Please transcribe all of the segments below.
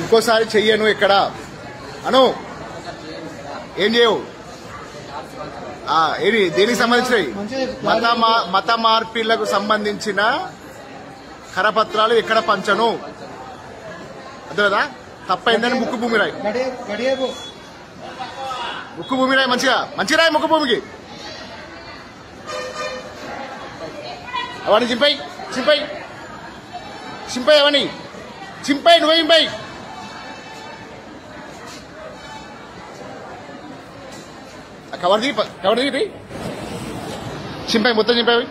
ఇంకోసారి చెయ్యను ఎక్కడ అను ఏం చేయవు ఏది దేనికి సంబంధించినవి మత మార్పిళ్లకు సంబంధించిన కరపత్రాలు ఎక్కడ పంచను అదే కదా తప్పైందని ముక్కు భూమి రాయి ముక్కు భూమి రాయి మంచి రాయి ముక్కు భూమికి అవన్నీ చింపై అవన్నీ నువ్వే చింపై కవర్ దిగి చింపై మొత్తం చింపాయి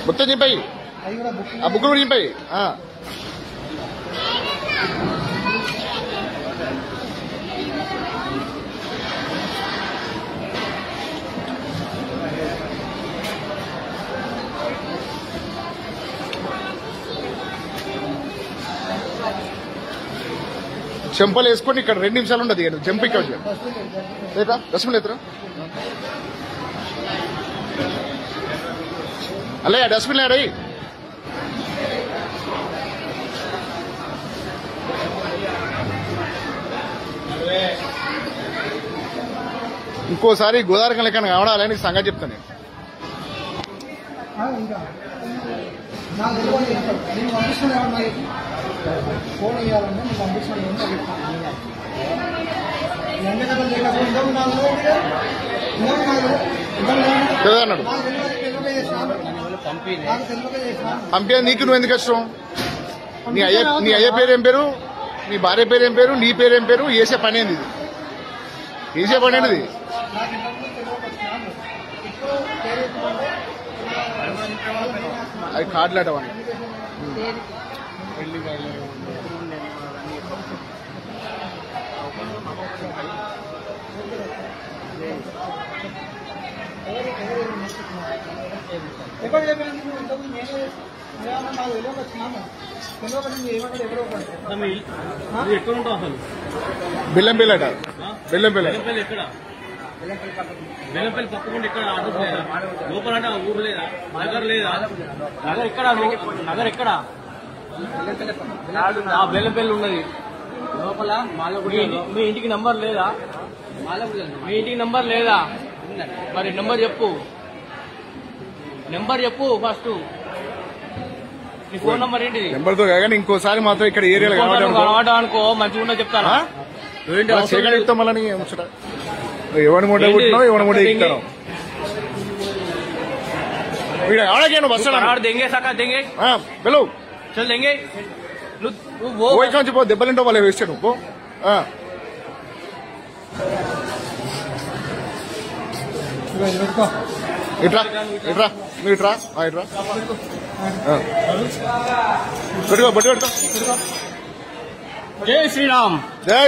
మొత్తం చింపాయి ఆ బుక్కులు చింపాయి చెంపలు వేసుకొని ఇక్కడ 2 నిమిషాలు ఉండదు జంప్ ఇక్కడ లేదా డస్ట్బిన్ ఎత్తరా అల్లే డస్ట్బిన్ లేడీ ఇంకోసారి గోదావరి లెక్కన కావడాలని సంగతి చెప్తాను ఫోన్ ఇవ్వాలంటే నేను పంపిస్తాను పంపే నీకు నువ్వు ఎందుకు కష్టం నీ అయ్య పేరు ఏం పేరు నీ భార్య పేరు ఏం పేరు నీ పేరు ఏం పేరు వేసే పని ఏంది ఇది వేసే పని ఏంటిది అది కార్డులాటవని బెల్లంపల్లి అట బెల్లంపల్లి బెల్లంపల్లి పక్కకుండా ఇక్కడ ఆటోస్ లేదా లోపల ఊరు లేదా నగర్ లేదా నగర్ ఎక్కడ నగర్ ఎక్కడ బెల్లంపల్లి ఉన్నది లోపల మీ ఇంటికి నంబర్ లేదా మీ ఇంటికి నంబర్ లేదా మరి నెంబర్ చెప్పు ఫస్ట్ నీ ఫోన్ నంబర్ ఏంటి నెంబర్ తో కానీ ఇంకోసారి మాత్రం ఇక్కడ ఏరియాలో అనుకో మంచిగా ఉన్నా చెప్తానా చెప్తాం మళ్ళీ ఎవరి మూట పుట్టినావు ఎవరి మూట ఎక్కుతావు బస్ देंगे सका देंगे వెళ్ళు चल देंगे वो पो దెబ్బలింటో వాళ్ళే వేస్ట్ నువ్వు ఇట్రా ఇట్రా నువ్వు ఇట్రా ఇట్రా పెట్టుకో బట్టి పెట్టుకో జై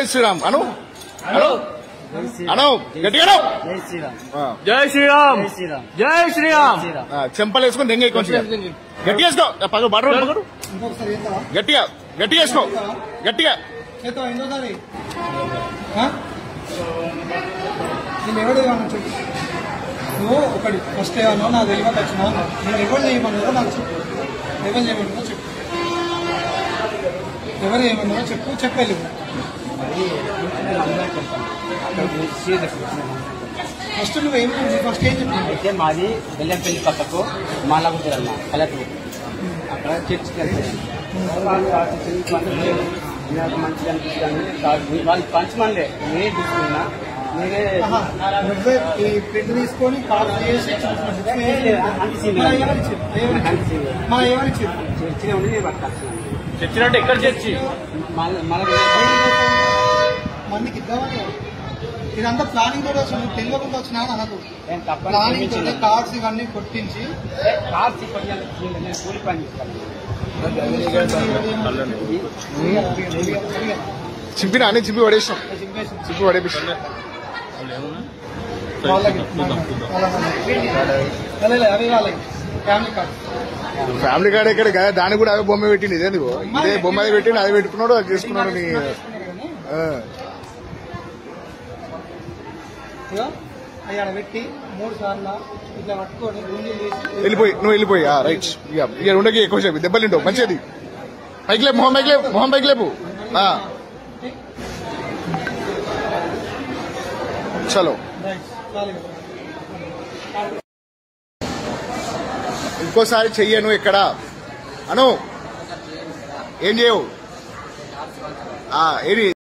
శ్రీరామ్ అను అను గట్టిగా జై శ్రీరామ్ జై శ్రీరామ్ చెంపలు వేసుకొని దెంగ గట్టిగా వేసుకో పగ బాట పగడు గట్టిగా వేసుకో గట్టిగా నేను ఎవరు చెప్పు నువ్వు ఒకటి ఫస్ట్ ఏమన్నా నాకు తెలియక వచ్చినా నేను ఎవరు చేయమన్నారో నాకు చెప్పు ఎవరు చేయమన్నారో చెప్పు ఎవరు ఏమన్నారో చెప్పలేదు ఫస్ట్ నువ్వేం ఫస్ట్ ఏం చెప్పి అయితే మాది బెల్లంపల్లి పక్కకు మాలాగుంటుందన్న కలెక్టర్ అక్కడ చర్చికి నాకు మంచిగా అనిపిస్తుంది వాళ్ళు పంచమనిలే నేనే తీసుకున్నా నేనే ఈ ప్రింట్ తీసుకొని కాల్ చేసి చర్చినే ఉండి నేను పట్టుకొచ్చాను చర్చినట్టు ఎక్కడ చర్చి మందికి ఇద్దామని ఇదంతా ప్లానింగ్ కూడా వచ్చిన తెలియకుండా వచ్చినా నాకు ప్లానింగ్ తోటి కార్డ్స్ ఇవన్నీ కొట్టించి కార్డ్స్ నేను కూలి పని చింపినా అని చింపి పడేసినాం, చింపేసి చింపి పడేపిస్తాం. వాళ్ళకి అవి వాళ్ళకి ఫ్యామిలీ కార్డ్. ఫ్యామిలీ కార్డ్ ఎక్కడ కదా, దానికి కూడా అదే బొమ్మ పెట్టింది. ఇదే నువ్వు ఇదే బొమ్మ అది పెట్టింది, అది పెట్టుకున్నాడు, అది చేసుకున్నాడు. నీ అవి ఆడ పెట్టి 3 సార్లు ఇట్లా పట్టుకొని గుండెలు వేసి వెళ్ళిపోయి నువ్వు వెళ్ళిపోయి రైట్. ఇక ఉండకి ఎక్కువసేపు దెబ్బలు తింటావు. మంచిది, పైకి లేపు, మొహం పైకి లేపు, మొహం పైకి లేపు. చలో ఇంకోసారి చెయ్యను ఎక్కడ అను, ఏం చేయవు ఏది